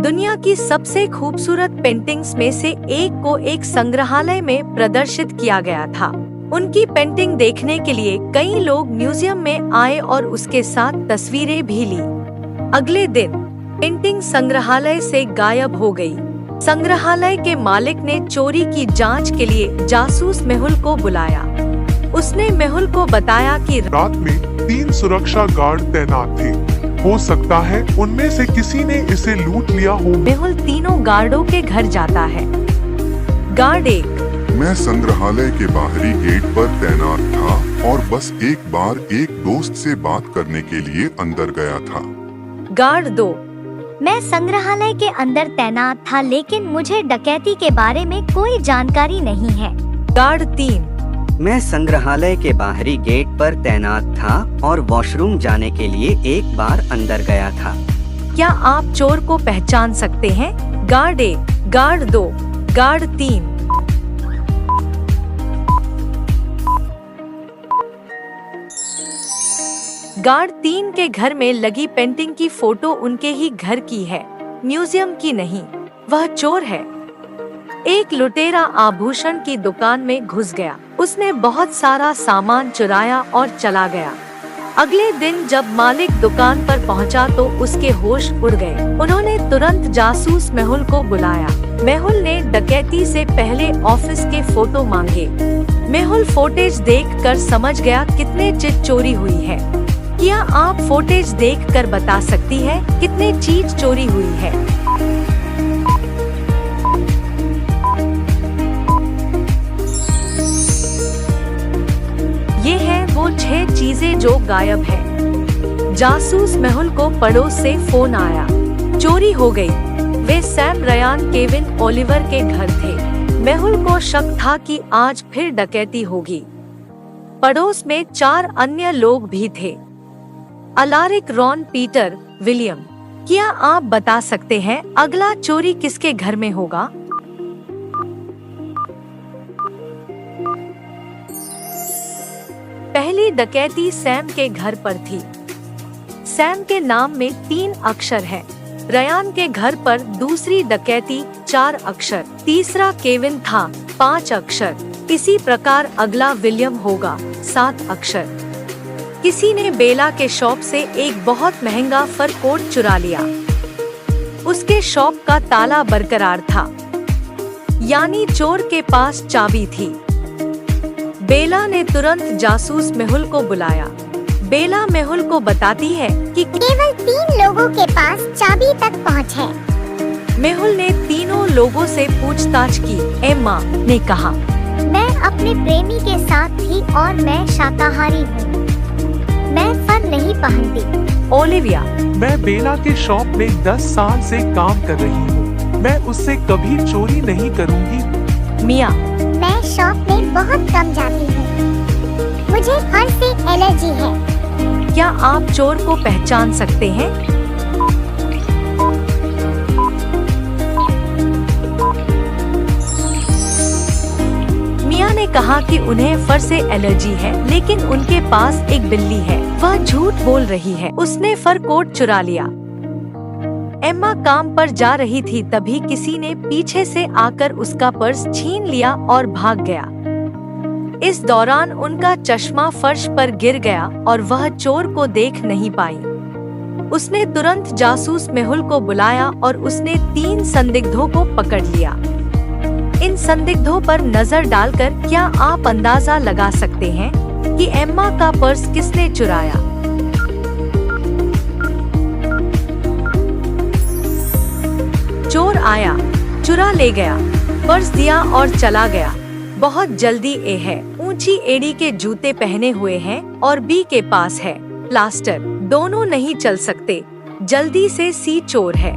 दुनिया की सबसे खूबसूरत पेंटिंग्स में से एक को एक संग्रहालय में प्रदर्शित किया गया था। उनकी पेंटिंग देखने के लिए कई लोग म्यूजियम में आए और उसके साथ तस्वीरें भी ली। अगले दिन पेंटिंग संग्रहालय से गायब हो गई। संग्रहालय के मालिक ने चोरी की जांच के लिए जासूस मेहुल को बुलाया। उसने मेहुल को बताया कि रात में 3 सुरक्षा गार्ड तैनात थे। हो सकता है उनमें से किसी ने इसे लूट लिया हो। मेहुल तीनों गार्डों के घर जाता है। गार्ड 1, मैं संग्रहालय के बाहरी गेट पर तैनात था और बस एक बार एक दोस्त से बात करने के लिए अंदर गया था। गार्ड 2, मैं संग्रहालय के अंदर तैनात था लेकिन मुझे डकैती के बारे में कोई जानकारी नहीं है। गार्ड 3, मैं संग्रहालय के बाहरी गेट पर तैनात था और वॉशरूम जाने के लिए एक बार अंदर गया था। क्या आप चोर को पहचान सकते हैं? Guard 1, guard 2, guard 3। गार्ड 3 के घर में लगी पेंटिंग की फोटो उनके ही घर की है, म्यूजियम की नहीं। वह चोर है। एक लुटेरा आभूषण की दुकान में घुस गया। उसने बहुत सारा सामान चुराया और चला गया। अगले दिन जब मालिक दुकान पर पहुंचा तो उसके होश उड़ गए। उन्होंने तुरंत जासूस मेहुल को बुलाया। मेहुल ने डकैती से पहले ऑफिस के फोटो मांगे। मेहुल फोटेज देखकर समझ गया कितने चीज चोरी हुई है। क्या आप फोटेज देखकर बता सकती है कितने चीज चोरी हुई है? ये है वो 6 चीजें जो गायब है। जासूस मेहुल को पड़ोस से फोन आया। चोरी हो गई। Way Sam, Ryan, Kevin, Oliver के घर थे। मेहुल को शक था कि आज फिर डकैती होगी। पड़ोस में 4 अन्य लोग भी थे, अलारिक, रॉन, पीटर, विलियम। क्या आप बता सकते हैं अगला चोरी किसके घर में होगा? पहली डकैती सैम के घर पर थी। सैम के नाम में 3 अक्षर है। रयान के घर पर दूसरी डकैती 4 अक्षर, तीसरा केविन था 5 अक्षर। इसी प्रकार अगला विलियम होगा 7 अक्षर। किसी ने बेला के शॉप से एक बहुत महंगा फर कोट चुरा लिया। उसके शॉप का ताला बरकरार था, यानी चोर के पास चाबी थी। बेला ने तुरंत जासूस मेहुल को बुलाया। बेला मेहुल को बताती है कि केवल 3 लोगों के पास चाबी तक पहुंच है। मेहुल ने तीनों लोगों से पूछताछ की। एम्मा ने कहा, मैं अपने प्रेमी के साथ थी और मैं शाकाहारी हूँ। मैं फर नहीं पहनती। ओलिविया, मैं बेला के शॉप में 10 साल से काम कर रही हूँ। मैं उससे कभी चोरी नहीं करूँगी। मिया, मैं शॉप में बहुत कम जाती हूँ। मुझे फर से एलर्जी है। क्या आप चोर को पहचान सकते हैं? मिया ने कहा कि उन्हें फर से एलर्जी है, लेकिन उनके पास एक बिल्ली है। वह झूठ बोल रही है। उसने फर कोट चुरा लिया। एम्मा काम पर जा रही थी, तभी किसी ने पीछे से आकर उसका पर्स छीन लिया और भाग गया। इस दौरान उनका चश्मा फर्श पर गिर गया और वह चोर को देख नहीं पाई। उसने तुरंत जासूस मेहुल को बुलाया और उसने 3 संदिग्धों को पकड़ लिया। इन संदिग्धों पर नजर डालकर क्या आप अंदाजा लगा सकते हैं कि एम्मा का पर्स किसने चुराया? चोर आया, चुरा ले गया, पर्स दिया और चला गया। बहुत जल्दी ए है, ऊंची एड़ी के जूते पहने हुए हैं और बी के पास है प्लास्टर। दोनों नहीं चल सकते। जल्दी से सी चोर है।